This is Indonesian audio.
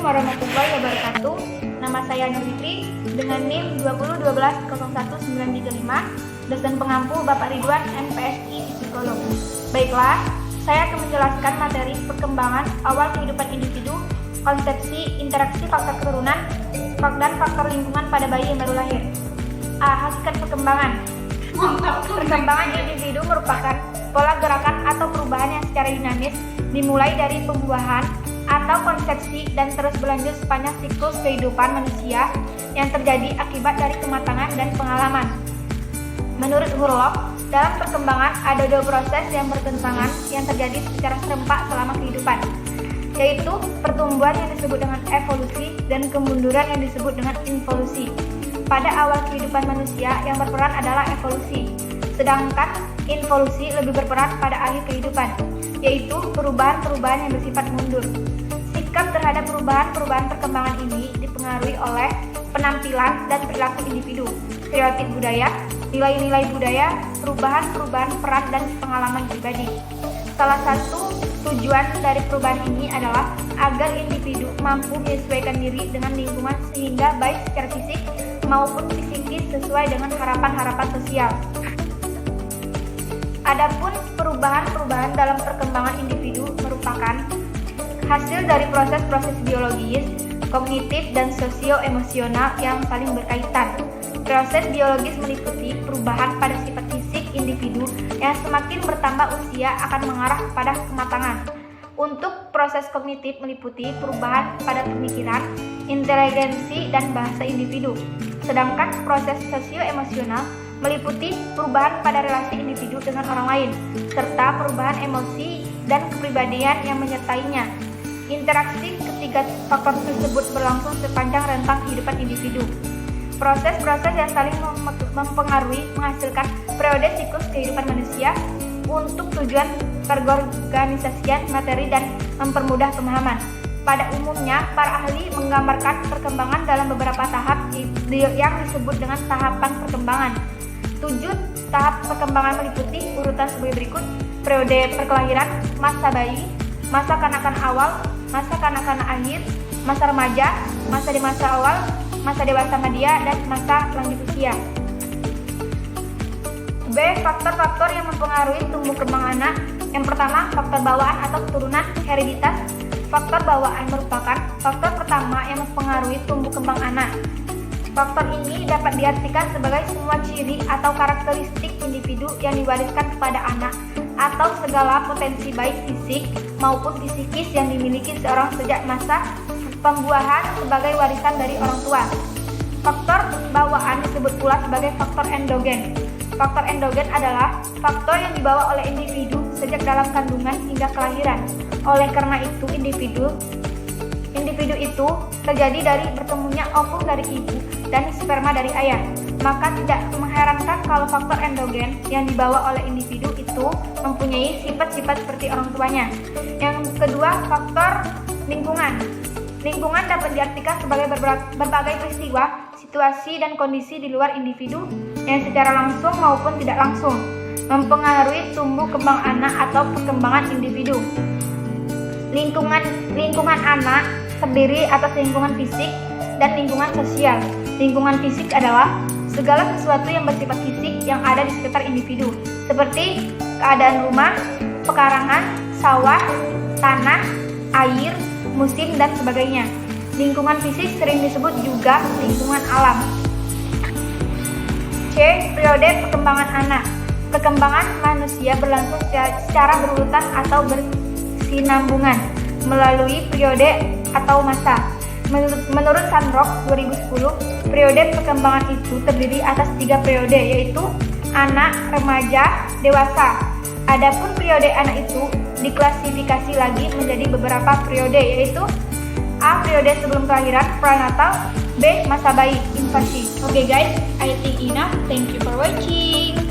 warahmatullahi wabarakatuh. Nama saya Nur Fitri dengan NIM 202110935, dosen pengampu Bapak Ridwan, MPSI Psikolog. Baiklah, saya akan menjelaskan materi perkembangan awal kehidupan individu, konsepsi, interaksi faktor keturunan, dan faktor lingkungan pada bayi yang baru lahir. Hakikat perkembangan. Perkembangan individu merupakan pola gerakan atau perubahan yang secara dinamis dimulai dari pembuahan atau konsepsi dan terus berlanjut sepanjang siklus kehidupan manusia yang terjadi akibat dari kematangan dan pengalaman. Menurut Hurlock, dalam perkembangan ada dua proses yang bertentangan yang terjadi secara serempak selama kehidupan, yaitu pertumbuhan yang disebut dengan evolusi dan kemunduran yang disebut dengan involusi. Pada awal kehidupan manusia yang berperan adalah evolusi, sedangkan involusi lebih berperan pada akhir kehidupan, yaitu perubahan-perubahan yang bersifat mundur. Sikap terhadap perubahan-perubahan perkembangan ini dipengaruhi oleh penampilan dan perilaku individu, stereotip budaya, nilai-nilai budaya, perubahan-perubahan peran dan pengalaman pribadi. Salah satu tujuan dari perubahan ini adalah agar individu mampu menyesuaikan diri dengan lingkungan sehingga baik secara fisik maupun psikis sesuai dengan harapan-harapan sosial. Adapun perubahan-perubahan dalam perkembangan individu merupakan hasil dari proses-proses biologis, kognitif, dan sosio-emosional yang saling berkaitan. Proses biologis meliputi perubahan pada sifat fisik individu yang semakin bertambah usia akan mengarah kepada kematangan. Untuk proses kognitif meliputi perubahan pada pemikiran, inteligensi, dan bahasa individu. Sedangkan proses sosio-emosional meliputi perubahan pada relasi individu dengan orang lain, serta perubahan emosi dan kepribadian yang menyertainya. Interaksi ketiga faktor tersebut berlangsung sepanjang rentang kehidupan individu. Proses-proses yang saling mempengaruhi menghasilkan periode siklus kehidupan manusia untuk tujuan perorganisasian materi dan mempermudah pemahaman. Pada umumnya, para ahli menggambarkan perkembangan dalam beberapa tahap yang disebut dengan tahapan perkembangan. 7 tahap perkembangan meliputi urutan sebagai berikut: periode perkelahiran, masa bayi, masa kanak-kanak awal, masa kanak-kanak akhir, masa remaja, masa dewasa awal, masa dewasa media, dan masa lanjut usia. B. Faktor-faktor yang mempengaruhi tumbuh kembang anak. Yang pertama, faktor bawaan atau keturunan, hereditas. Faktor bawaan merupakan faktor pertama yang mempengaruhi tumbuh kembang anak. Faktor ini dapat diartikan sebagai semua ciri atau karakteristik individu yang diwariskan kepada anak atau segala potensi baik fisik maupun psikis yang dimiliki seorang sejak masa pembuahan sebagai warisan dari orang tua. Faktor bawaan disebut pula sebagai faktor endogen. Faktor endogen adalah faktor yang dibawa oleh individu sejak dalam kandungan hingga kelahiran. Oleh karena itu, individu itu terjadi dari bertemunya ovum dari ibu dan sperma dari ayah. Maka tidak mengherankan kalau faktor endogen yang dibawa oleh individu itu mempunyai sifat-sifat seperti orang tuanya. Yang kedua, faktor lingkungan. Lingkungan dapat diartikan sebagai berbagai peristiwa, situasi, dan kondisi di luar individu yang secara langsung maupun tidak langsung mempengaruhi tumbuh kembang anak atau perkembangan individu. Lingkungan anak terdiri atas lingkungan fisik dan lingkungan sosial. Lingkungan fisik adalah segala sesuatu yang bersifat fisik yang ada di sekitar individu, seperti keadaan rumah, pekarangan, sawah, tanah, air, musim, dan sebagainya. Lingkungan fisik sering disebut juga lingkungan alam. C. Periode perkembangan anak. Perkembangan manusia berlangsung secara berurutan atau bersinambungan melalui periode atau masa. Menurut Sandrock 2010, periode perkembangan itu terdiri atas 3 periode, yaitu anak, remaja, dewasa. Adapun periode anak itu diklasifikasi lagi menjadi beberapa periode, yaitu A. Periode sebelum kelahiran, prenatal. B. Masa bayi, infasi. Okay guys, I think enough. Thank you for watching.